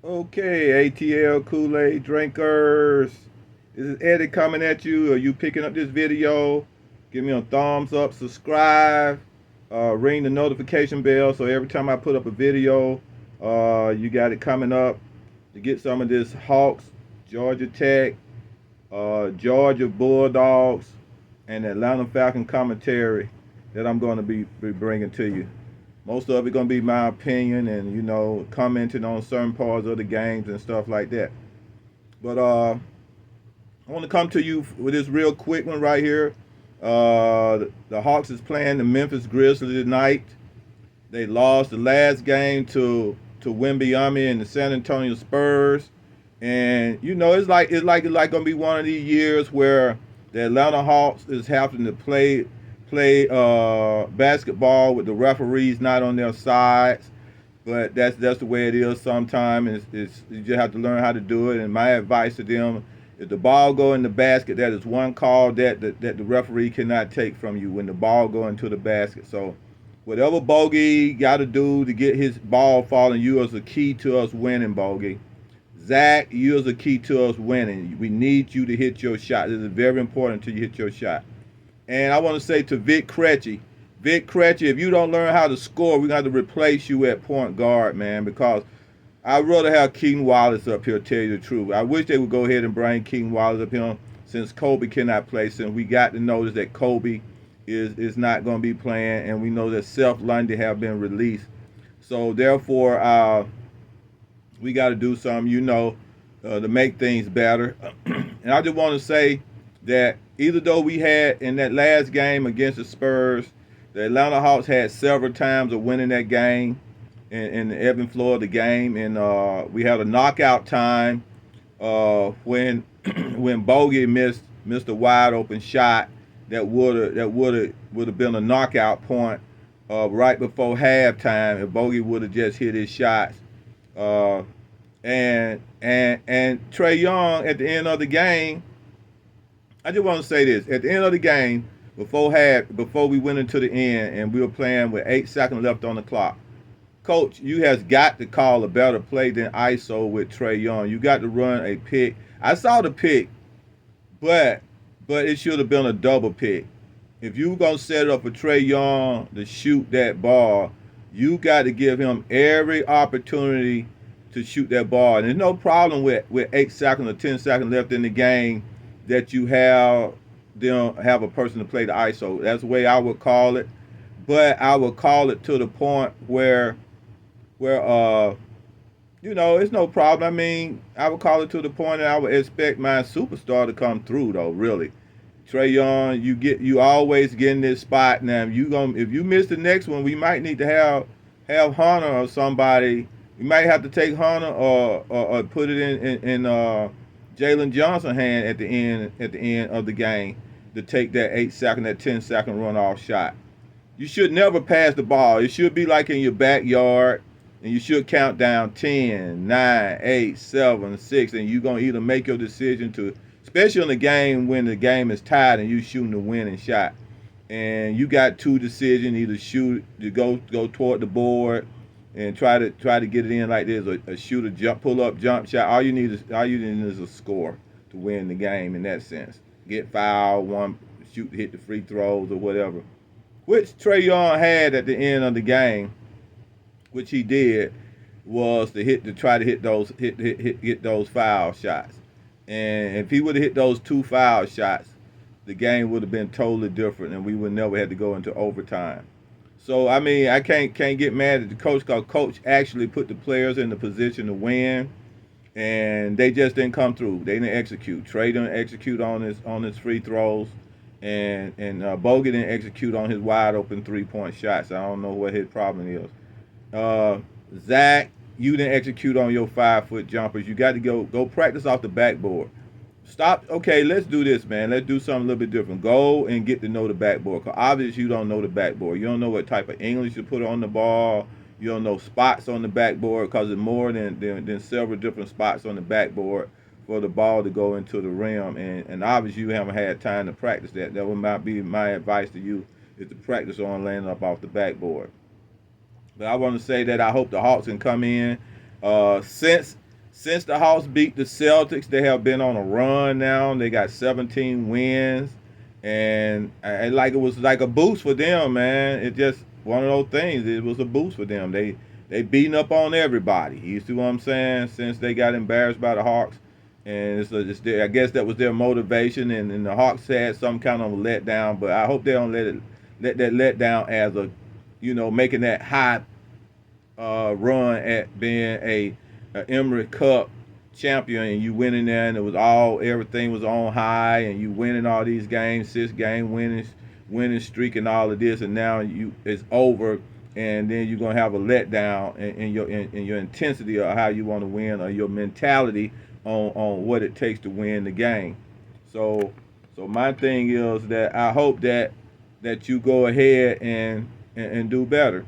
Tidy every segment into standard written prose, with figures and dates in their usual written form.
Okay, ATL Kool-Aid drinkers. This is Eddie coming at you. Are you picking up this video? Give me a thumbs up, subscribe, ring the notification bell so every time I put up a video, you got it coming up to get some of this Hawks, Georgia Tech, Georgia Bulldogs, and Atlanta Falcon commentary that I'm going to be bringing to you. Most of it going to be my opinion and, commenting on certain parts of the games and stuff like that. But I want to come to you with this real quick one right here. The Hawks is playing the Memphis Grizzlies tonight. They lost the last game to Wembyama and the San Antonio Spurs, and it's like gonna be one of these years where the Atlanta Hawks is having to play basketball with the referees not on their sides. But that's the way it is sometimes. It's you just have to learn how to do it. And my advice to them: if the ball go in the basket, that is one call that the referee cannot take from you when the ball go into the basket. So whatever Bogey got to do to get his ball falling, you is the key to us winning, Bogey. Zach, you is the key to us winning. We need you to hit your shot. This is very important to you hit your shot. And I want to say to Vic Krejci, if you don't learn how to score, we're going to have to replace you at point guard, man, because I'd rather have Keaton Wallace up here, tell you the truth. I wish they would go ahead and bring Keaton Wallace up here since Kobe cannot play, since we got to notice that Kobe is not going to be playing, and we know that Seth Lundy have been released. So, therefore, we got to do something, to make things better. And I just want to say that even though we had in that last game against the Spurs, the Atlanta Hawks had several times of winning that game in the ebb and flow of the game, and we had a knockout time when when Bogey missed a wide open shot that would have been a knockout point right before halftime if Bogey would have just hit his shots. Uh, and Trey Young at the end of the game, I just want to say this: at the end of the game, before we went into the end, and we were playing with 8 seconds left on the clock, Coach, you has got to call a better play than ISO with Trey Young. You got to run a pick. I saw the pick, but it should have been a double pick. If you were gonna set it up for Trey Young to shoot that ball, you got to give him every opportunity to shoot that ball. And there's no problem with 8 seconds or 10 seconds left in the game that you have a person to play the ISO. That's the way I would call it. But I would call it to the point where it's no problem. I mean, I would call it to the point that I would expect my superstar to come through though, really. Trey Young, you always get in this spot. Now if you miss the next one, we might need to have Hunter or somebody. We might have to take Hunter or put it in Jalen Johnson's hand at the end of the game to take that 8 second, that 10 second runoff shot. You should never pass the ball. It should be like in your backyard, and you should count down 10, 9, 8, 7, 6, and you're going to either make your decision to, especially in the game when the game is tied and you shooting the winning shot. And you got two decisions: either shoot to go toward the board and try to get it in like this, or shoot a pull up jump shot. All you need is a score to win the game in that sense. Get fouled, hit the free throws or whatever, which Trey Young had at the end of the game, which he did, was to try to hit those foul shots. And if he would have hit those two foul shots, the game would have been totally different, and we would never have to go into overtime. So I mean, I can't get mad at the coach because coach actually put the players in the position to win, and they just didn't come through. They didn't execute. Trey didn't execute on his free throws, and Bogey didn't execute on his wide open 3-point shots. I don't know what his problem is. Zach, you didn't execute on your 5-foot jumpers. You got to go practice off the backboard. Stop. Okay, let's do this, man. Let's do something a little bit different. Go and get to know the backboard. Because obviously you don't know the backboard. You don't know what type of English you put on the ball. You don't know spots on the backboard because it's more than several different spots on the backboard for the ball to go into the rim. And obviously you haven't had time to practice that. That would not be my advice to you, is to practice on landing up off the backboard. But I want to say that I hope the Hawks can come in. Since Since the Hawks beat the Celtics, they have been on a run now. They got 17 wins, and like it was like a boost for them, man. It just one of those things. It was a boost for them. They beating up on everybody. You see what I'm saying? Since they got embarrassed by the Hawks, and I guess that was their motivation. And the Hawks had some kind of a letdown, but I hope they don't let that letdown as a, making that high run at being a Emery Cup champion, and you went in there and everything was on high, and you winning all these games, 6-game winning streak and all of this, and now it's over, and then you're gonna have a letdown in your intensity of how you want to win, or your mentality on what it takes to win the game. So my thing is that I hope that you go ahead and do better.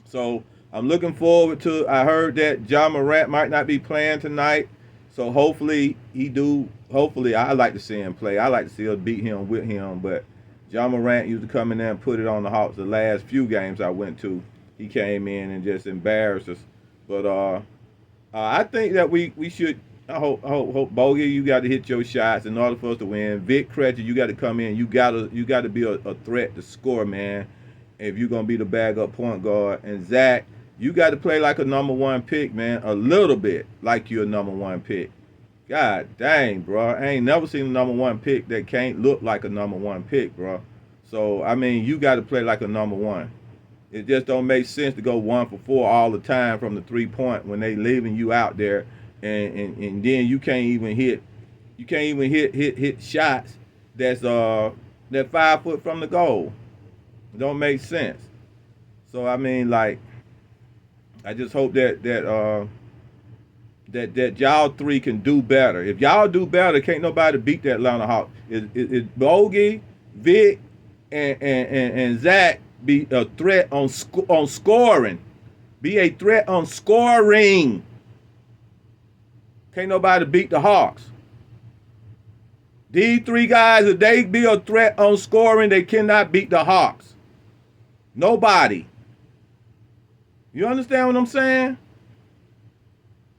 So I'm looking forward to. I heard that Ja Morant might not be playing tonight, so hopefully he do. Hopefully, I like to see him play. I like to see us beat him with him. But Ja Morant used to come in there and put it on the Hawks. The last few games I went to, he came in and just embarrassed us. But I think that we should. I hope Bogey, you got to hit your shots in order for us to win. Vic Crutcher, you got to come in. You got to be a threat to score, man. If you're gonna be the bag-up point guard, and Zach, you got to play like a number one pick, man. A little bit like you're a number one pick. God dang, bro. I ain't never seen a number one pick that can't look like a number one pick, bro. So, I mean, you got to play like a number one. It just don't make sense to go 1 for 4 all the time from the 3-point when they leaving you out there, and then you can't even hit shots that's that 5 foot from the goal. It don't make sense. So, I mean, like, I just hope that y'all three can do better. If y'all do better, can't nobody beat that Atlanta Hawks. It's Bogey, Vic, and Zach be a threat on scoring. Be a threat on scoring. Can't nobody beat the Hawks. These three guys, if they be a threat on scoring, they cannot beat the Hawks. Nobody. You understand what I'm saying?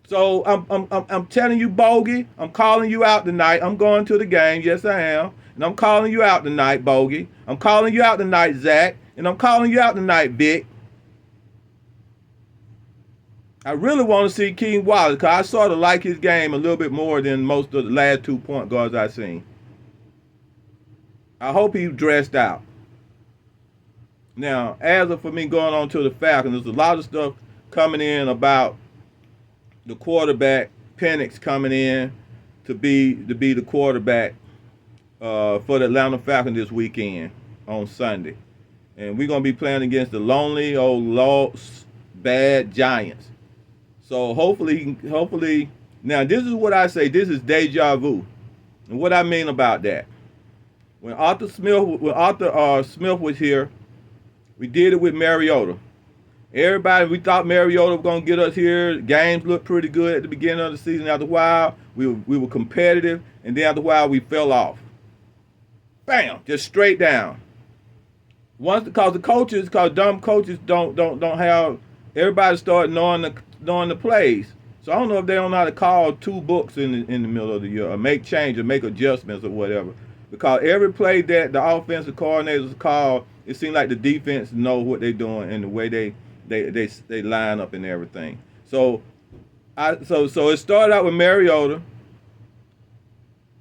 So I'm telling you, Bogey, I'm calling you out tonight. I'm going to the game. Yes, I am. And I'm calling you out tonight, Bogey. I'm calling you out tonight, Zach. And I'm calling you out tonight, Vic. I really want to see Keem Wallace because I sort of like his game a little bit more than most of the last 2 point guards I've seen. I hope he's dressed out. Now, as for me going on to the Falcons, there's a lot of stuff coming in about the quarterback, Penix coming in to be the quarterback for the Atlanta Falcons this weekend on Sunday. And we're going to be playing against the lonely old lost bad Giants. So hopefully, now this is what I say, this is deja vu. And what I mean about that, when Arthur Smith was here, we did it with Mariota. Everybody, we thought Mariota was going to get us here. Games looked pretty good at the beginning of the season. After a while, we were competitive, and then after a while, we fell off. Bam, just straight down. Once, because dumb coaches don't have, everybody started knowing the plays. So I don't know if they don't know how to call 2 books in the middle of the year, or make changes, or make adjustments, or whatever. Because every play that the offensive coordinators call, it seems like the defense know what they're doing and the way they line up and everything. So it started out with Mariota.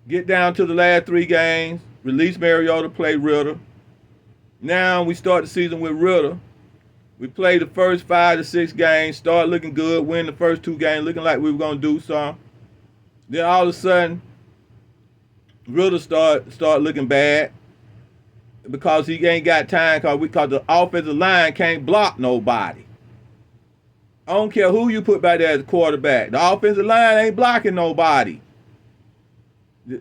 Get down to the last 3 games. Release Mariota, play Ritter. Now we start the season with Ritter. We played the first 5 to 6 games. Start looking good. Win the first 2 games, looking like we were gonna do something. Then all of a sudden, Ritter start looking bad because he ain't got time because the offensive line can't block nobody. I don't care who you put back there as a quarterback. The offensive line ain't blocking nobody.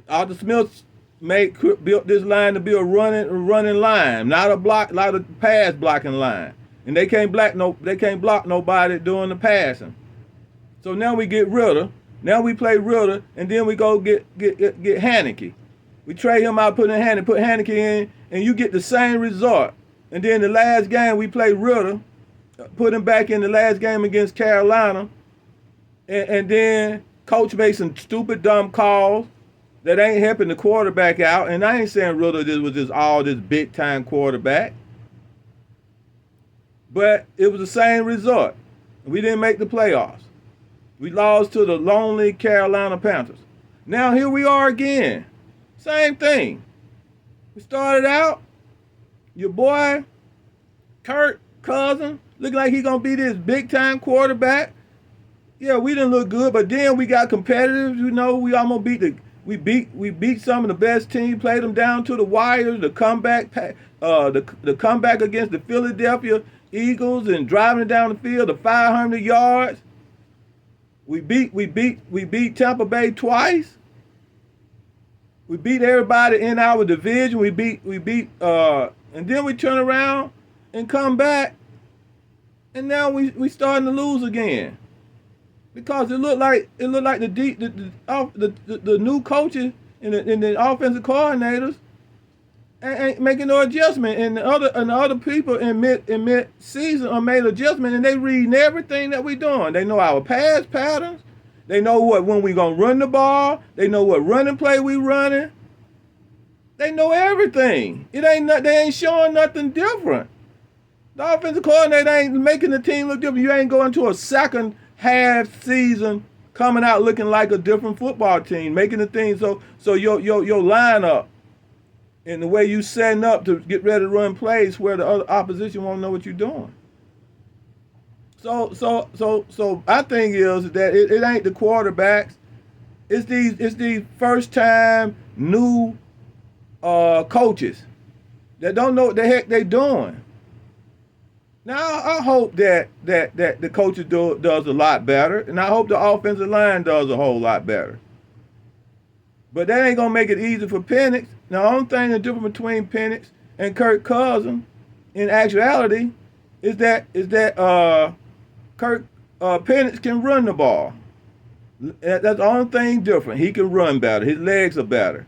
Arthur Smith built this line to be a running line, not a pass blocking line. And they can't block nobody doing the passing. So now we get Ritter. Now we play Ritter, and then we go get Haneke. We trade him out, put Haneke in, and you get the same result. And then the last game we play Ritter, put him back in the last game against Carolina, and then coach made some stupid, dumb calls that ain't helping the quarterback out. And I ain't saying Riddle was just all this big time quarterback, but it was the same result. We didn't make the playoffs. We lost to the lonely Carolina Panthers. Now here we are again. Same thing. We started out, your boy, Kirk Cousins, looking like he gonna be this big time quarterback. Yeah, we didn't look good, but then we got competitive. You know, we almost we beat some of the best teams, played them down to the wire. The comeback, the comeback against the Philadelphia Eagles and driving it down the field, the 500 yards. We beat Tampa Bay twice. We beat everybody in our division. We beat and then we turn around and come back, and now we starting to lose again, because it looked like the new coaches and the offensive coordinators ain't making no adjustment, and the other people in mid season are made adjustment, and they reading everything that we doing. They know our pass patterns. They know when we gonna run the ball. They know what running play we running. They know everything. They ain't showing nothing different. The offensive coordinator ain't making the team look different. You ain't going to a second half season coming out looking like a different football team, making the thing so your lineup and the way you setting up to get ready to run plays where the other opposition won't know what you're doing. So my thing is that it ain't the quarterbacks. It's these first time new coaches that don't know what the heck they doing. Now I hope that the coaches does a lot better, and I hope the offensive line does a whole lot better. But that ain't gonna make it easy for Penix. Now, the only thing that's different between Penix and Kirk Cousins, in actuality, is that Kirk Penix can run the ball. That's the only thing different. He can run better. His legs are better.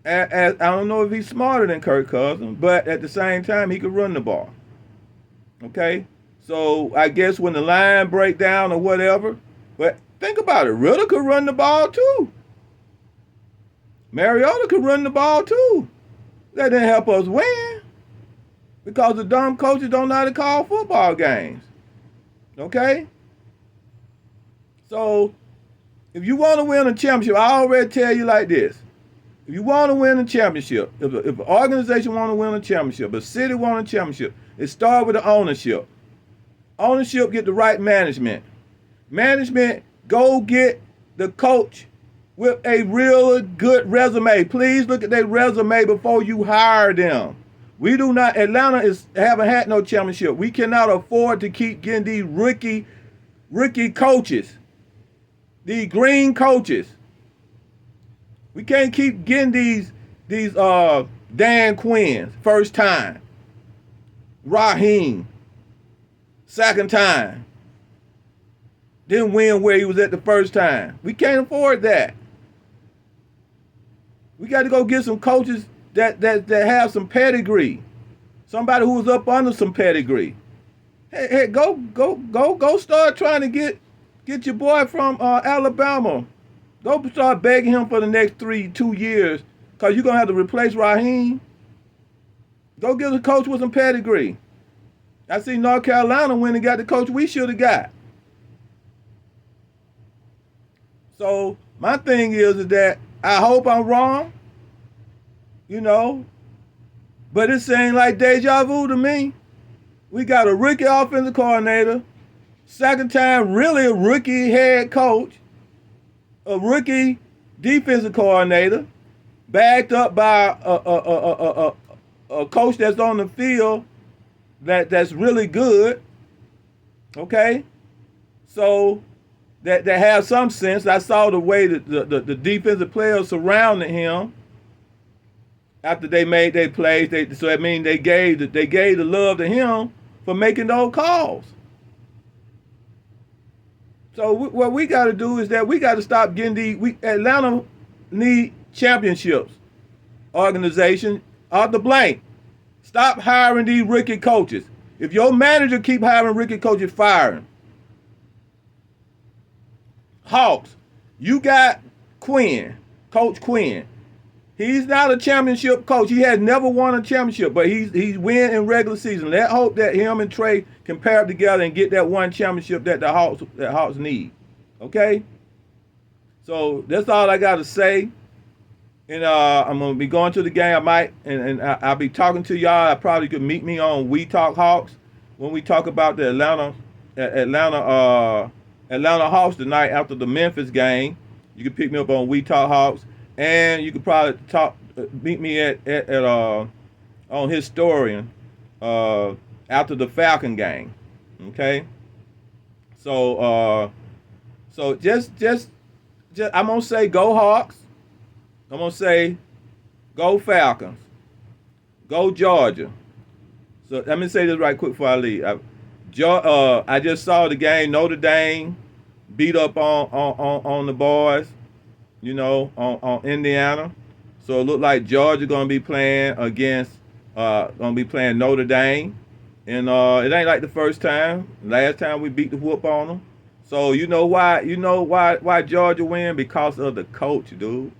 I don't know if he's smarter than Kirk Cousins, but at the same time, he can run the ball. Okay? So I guess when the line break down or whatever, but think about it. Riddle could run the ball too. Mariota could run the ball too. That didn't help us win because the dumb coaches don't know how to call football games. Okay? So if you want to win a championship, I already tell you like this. If you want to win a championship, if an organization want to win a championship, a city want a championship, it starts with the ownership. Ownership get the right management. Management go get the coach with a real good resume. Please look at their resume before you hire them. We do not, Atlanta haven't had no championship. We cannot afford to keep getting these rookie coaches, these green coaches. We can't keep getting these Dan Quinn, first time. Raheem, second time. Didn't win where he was at the first time. We can't afford that. We got to go get some coaches that have some pedigree. Somebody who was up under some pedigree. Hey, go start trying to get your boy from Alabama. Go start begging him for the next 2 years, because you're going to have to replace Raheem. Go get a coach with some pedigree. I see North Carolina went and got the coach we should have got. So my thing is that I hope I'm wrong, but it seems like deja vu to me. We got a rookie offensive coordinator, second time really a rookie head coach, a rookie defensive coordinator, backed up by a coach that's on the field that's really good. Okay, so that have some sense. I saw the way that the defensive players surrounded him after they made their plays. So that means they gave the love to him for making those calls. So what we got to do is that we got to stop getting Atlanta need championships. Organization off the blank. Stop hiring these rookie coaches. If your manager keep hiring rookie coaches, fire him. Hawks, you got Quinn, Coach Quinn. He's not a championship coach. He has never won a championship, but he's win in regular season. Let's hope that him and Trey can pair up together and get that one championship that the Hawks need. Okay? So that's all I got to say. And I'm gonna be going to the game. I might, and I'll be talking to y'all. I probably could meet me on We Talk Hawks when we talk about the Atlanta Hawks tonight after the Memphis game. You can pick me up on We Talk Hawks, and you could probably meet me on Historian after the Falcon game. Okay. So just I'm gonna say go Hawks. I'm going to say, go Falcons. Go Georgia. So let me say this right quick before I leave. I just saw the game. Notre Dame beat up on the boys, on Indiana. So it looked like Georgia going to be playing Notre Dame. And it ain't like the first time. Last time we beat the whoop on them. So you know why Georgia win? Because of the coach, dude.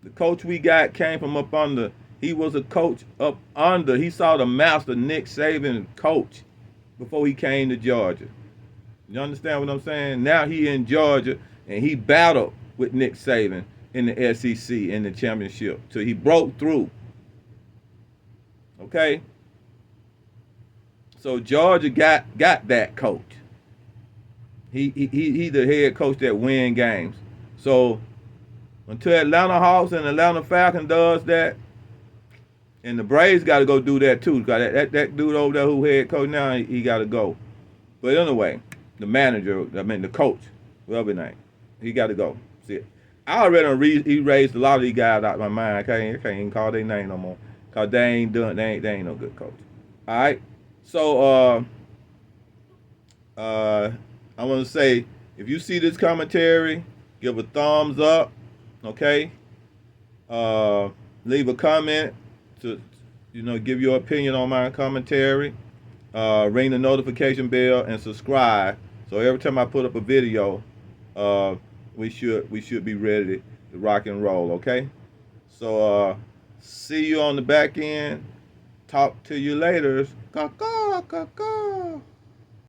The coach we got came from up under. He was a coach up under. He saw the master Nick Saban coach before he came to Georgia. You understand what I'm saying? Now he in Georgia and he battled with Nick Saban in the SEC in the championship till he broke through. Okay? So Georgia got that coach. He the head coach that win games. So until Atlanta Hawks and Atlanta Falcons does that, and the Braves got to go do that too. Because that dude over there who head coach now, he got to go. But anyway, the manager, the coach, whatever his name, he got to go. See, I already erased a lot of these guys out of my mind. I can't even call their name no more. Because they ain't no good coach. All right? So, I want to say, if you see this commentary, give a thumbs up. Okay, leave a comment to, give your opinion on my commentary. Ring the notification bell and subscribe. So every time I put up a video, we should be ready to rock and roll. Okay, so see you on the back end. Talk to you later. Caw, caw, caw, caw.